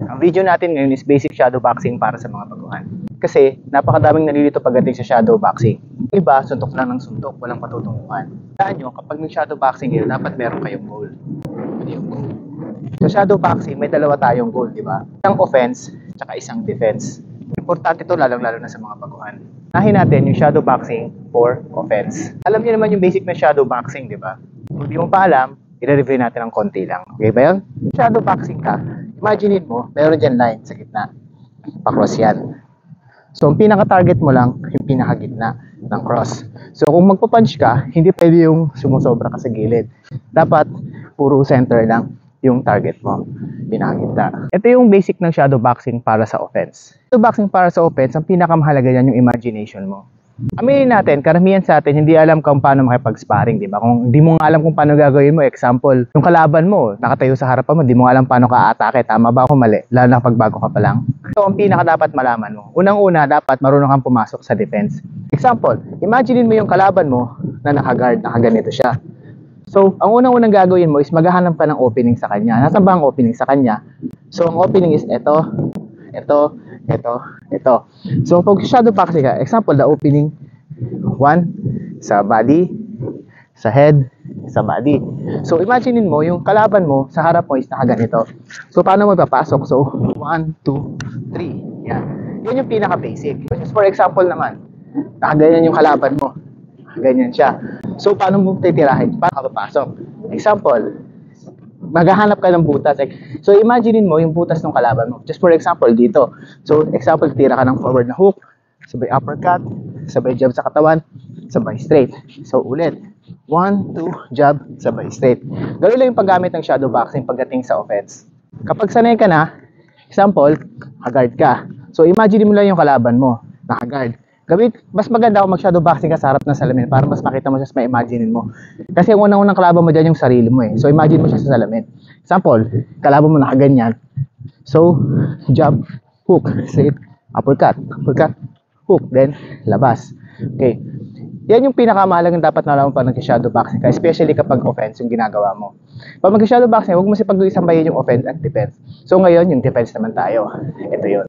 Ang video natin ngayon is basic shadow boxing para sa mga baguhan. Kasi napakadaming nalilito pagdating sa shadow boxing. Yung iba, suntok lang ng suntok, walang patutunguhan. Tandaan nyo, kapag nag-shadow boxing kayo, dapat meron kayong goal. Ano yung goal? Sa shadow boxing, may dalawa tayong goal, di ba? Isang offense, tsaka isang defense. Importante ito lalong-lalo na sa mga baguhan. Nahin natin yung shadow boxing for offense. Alam niyo naman yung basic na shadow boxing, di ba? Kung di mo pa alam, i-review natin ng konti lang. Okay ba yun? Shadow boxing ka, imagine mo, meron dyan line sa gitna. Pa-cross yan. So, ang pinaka-target mo lang, yung pinaka-gitna ng cross. So, kung magpa-punch ka, hindi pwede yung sumusobra ka sa gilid. Dapat, puro center lang yung target mo, pinaka-gitna. Ito yung basic ng shadow boxing para sa offense. Shadow boxing para sa offense, ang pinakamahalaga yan yung imagination mo. Aminin natin, karamihan sa atin, hindi alam kung paano makipag-sparring, di ba? Kung hindi mo nga alam kung paano gagawin mo, example, yung kalaban mo, nakatayo sa harapan mo, di mo nga alam paano ka atake, tama ba o mali? Lalo na kapag bago ka pa lang. So, ang pinaka dapat malaman mo, unang-una, dapat marunong kang pumasok sa defense. Example, imagine mo yung kalaban mo na nakaguard, nakaganito siya. So, ang unang-unang gagawin mo is maghahanap ka ng opening sa kanya. Nasaan ba ang opening sa kanya? So, ang opening is ito. So, pag shadow boxing ka, example, the opening, 1, sa body, sa head, sa body. So, imaginein mo, yung kalaban mo, sa harap mo is nakaganito. So, paano mo ipapasok? So, 1, 2, 3. Yan. Yan yung pinaka-basic. Just for example naman, nakaganyan yung kalaban mo. Ganyan siya. So, paano mo titirahin? Paano ka papasok? Example, maghahanap ka ng butas. So, imaginein mo yung butas ng kalaban mo. Just for example, dito. So, example, tira ka ng forward na hook, sabay uppercut, sabay jab sa katawan, sabay straight. So, ulit. 1, 2, jab, sabay straight. Ganoon lang yung paggamit ng shadow boxing pagdating sa offense. Kapag sanay ka na, example, hagard ka. So, imagine mo lang yung kalaban mo, nakagard. Mas maganda kung mag-shadow boxing ka sa harap ng salamin para mas makita mo siya, mas ma-imaginein mo. Kasi ang unang-unang kalaban mo dyan yung sarili mo eh. So, imagine mo siya sa salamin. Example, kalaban mo nakaganyan. So, jab, hook, straight, uppercut, hook, then labas. Okay. Yan yung pinakamahalagang dapat nalaman pag nag-shadow boxing ka, especially kapag offense yung ginagawa mo. Pag mag-shadow boxing, huwag mo sipag-isabayin yung offense at defense. So, ngayon, yung defense naman tayo. Ito yun.